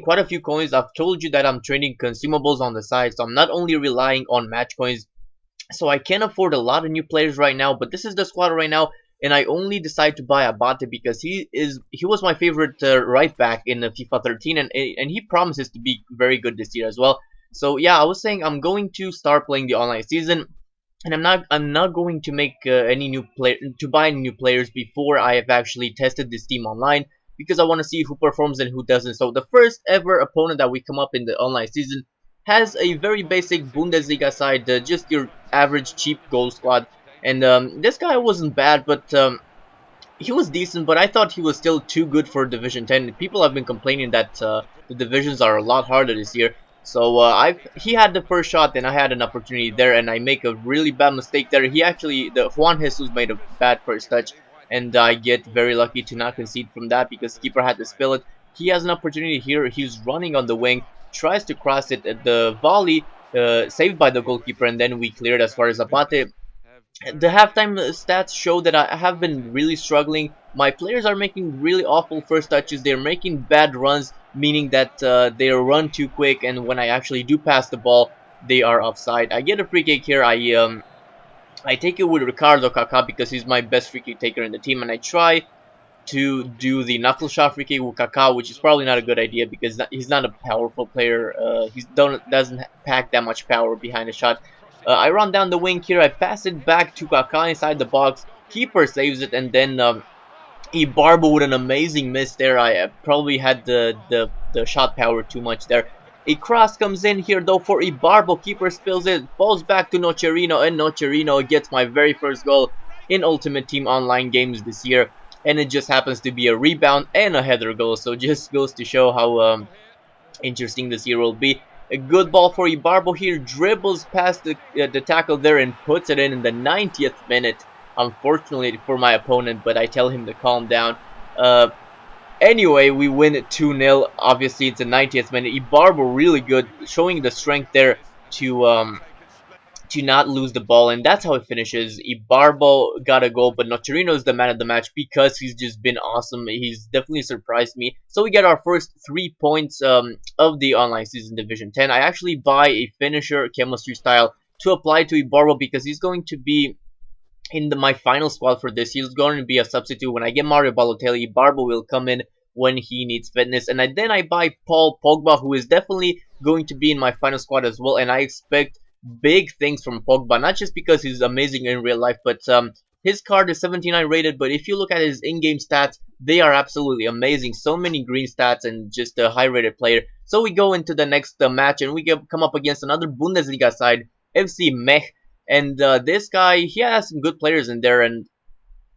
quite a few coins. I've told you that I'm trading consumables on the side, so I'm not only relying on match coins. So I can afford a lot of new players right now, but this is the squad right now, and I only decide to buy Abate because he was my favorite right back in the FIFA 13, and he promises to be very good this year as well. So yeah, I was saying I'm going to start playing the online season, and I'm not going to make any new player to buy any new players before I have actually tested this team online, because I want to see who performs and who doesn't. So the first ever opponent that we come up in the online season has a very basic Bundesliga side, just your average cheap goal squad. And this guy wasn't bad, but he was decent, but I thought he was still too good for Division 10. People have been complaining that the divisions are a lot harder this year. So he had the first shot, and I had an opportunity there, and I make a really bad mistake there. The Juan Jesus made a bad first touch, and I get very lucky to not concede from that because the keeper had to spill it. He has an opportunity here. He's running on the wing, tries to cross it at the volley, saved by the goalkeeper, and then we cleared as far as Abate. The halftime stats show that I have been really struggling. My players are making really awful first touches. They're making bad runs, meaning that they run too quick, and when I actually do pass the ball, they are offside. I get a free kick here. I take it with Ricardo Kaká because he's my best free kick taker in the team, and I try to do the knuckle shot free kick with Kaká, which is probably not a good idea because he's not a powerful player. He doesn't pack that much power behind a shot. I run down the wing here. I pass it back to Kaká inside the box. Keeper saves it, and then Ibarbo with an amazing miss there. I probably had the shot power too much there. A cross comes in here though for Ibarbo. Keeper spills it, falls back to Nocerino, and Nocerino gets my very first goal in Ultimate Team Online games this year. And it just happens to be a rebound and a header goal. So just goes to show how interesting this year will be. A good ball for Ibarbo here, dribbles past the tackle there and puts it in the 90th minute. Unfortunately for my opponent, but I tell him to calm down. Anyway, we win 2-0. Obviously, it's the 90th minute. Ibarbo really good, showing the strength there to not lose the ball, and that's how it finishes. Ibarbo got a goal, but Nocerino is the man of the match because he's just been awesome. He's definitely surprised me. So we get our first 3 points of the online season Division 10. I actually buy a finisher chemistry style to apply to Ibarbo because he's going to be in my final squad for this. He's going to be a substitute. When I get Mario Balotelli, Ibarbo will come in when he needs fitness. And then I buy Paul Pogba, who is definitely going to be in my final squad as well, and I expect big things from Pogba, not just because he's amazing in real life, but his card is 79 rated, but if you look at his in-game stats, they are absolutely amazing. So many green stats and just a high-rated player. So we go into the next match, and we come up against another Bundesliga side, FC Mech, and this guy, he has some good players in there, and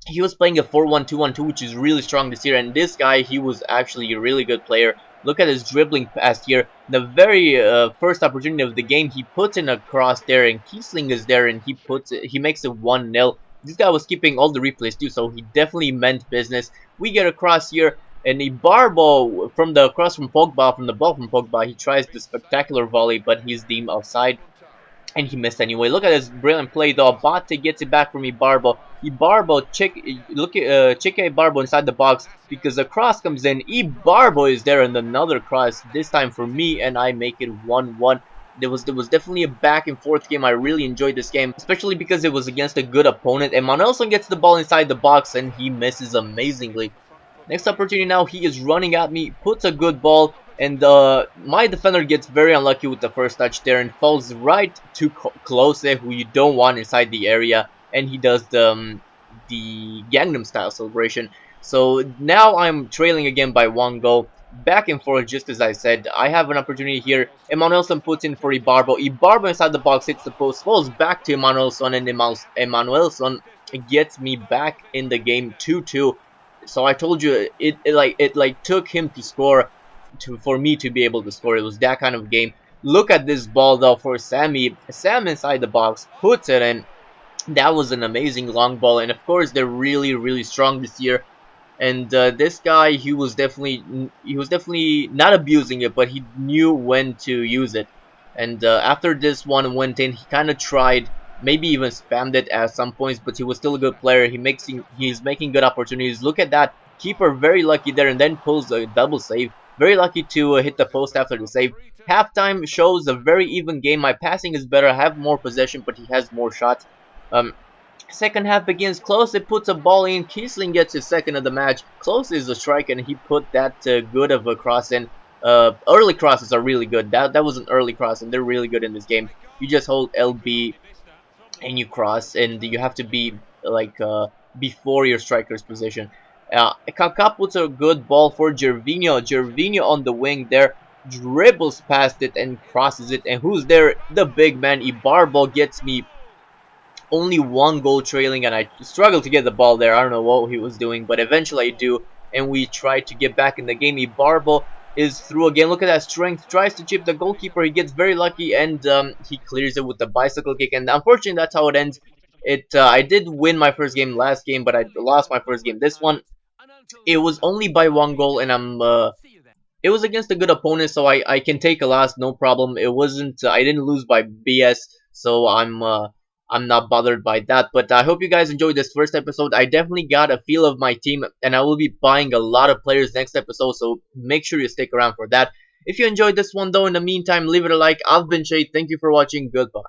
he was playing a 4-1-2-1-2, which is really strong this year, and this guy, he was actually a really good player. Look at his dribbling pass here. The very first opportunity of the game, he puts in a cross there, and Kiesling is there, and he makes it 1-0. This guy was keeping all the replays too, so he definitely meant business. We get a cross here, and Ibarbo from the cross from Pogba, from the ball from Pogba, he tries the spectacular volley, but he's deemed offside. And he missed anyway. Look at this brilliant play though. Abate gets it back from Ibarbo. Check Ibarbo inside the box because the cross comes in. Ibarbo is there, and another cross, this time for me, and I make it 1-1. There was definitely a back and forth game. I really enjoyed this game, especially because it was against a good opponent. And Manuelson gets the ball inside the box, and he misses amazingly. Next opportunity now, he is running at me, puts a good ball, and my defender gets very unlucky with the first touch there and falls right to Klose, who you don't want inside the area, and he does the Gangnam style celebration. So now I'm trailing again by 1 goal. Back and forth, just as I said. I have an opportunity here. Emanuelson puts in for Ibarbo. Ibarbo inside the box hits the post, falls back to Emanuelson, and Emanuelson gets me back in the game 2-2. So I told you it took him to score for me to be able to score. It was that kind of game. Look at this ball though for Sammy. Sam inside the box puts it in. That was an amazing long ball, and of course they're really strong this year. And this guy, he was definitely not abusing it, but he knew when to use it. And after this one went in, he kind of tried, maybe even spammed it at some points, but he was still a good player. He's making good opportunities. Look at that. Keeper very lucky there, and then pulls a double save. Very lucky to hit the post after the save. Halftime shows a very even game. My passing is better. I have more possession, but he has more shots. Um, Second half begins. Close, it puts a ball in. Kiesling gets his second of the match. Close is a strike, and he put that good of a cross in. Early crosses are really good. That was an early cross, and they're really good in this game. You just hold LB and you cross, and you have to be like before your striker's position. Kaká puts a good ball for Gervinho. Gervinho on the wing there dribbles past it and crosses it. And who's there? The big man Ibarbo gets me only one goal trailing, and I struggled to get the ball there. I don't know what he was doing, but eventually I do, and we try to get back in the game. Ibarbo is through again. Look at that strength. Tries to chip the goalkeeper. He gets very lucky, and he clears it with the bicycle kick. And unfortunately, that's how it ends. I did win my first game last game, but I lost my first game. This one, it was only by one goal, and it was against a good opponent, so I can take a loss, no problem. It wasn't, I didn't lose by BS, so I'm not bothered by that. But I hope you guys enjoyed this first episode. I definitely got a feel of my team, and I will be buying a lot of players next episode, so make sure you stick around for that. If you enjoyed this one though, in the meantime, leave it a like. I've been Shay. Thank you for watching. Goodbye.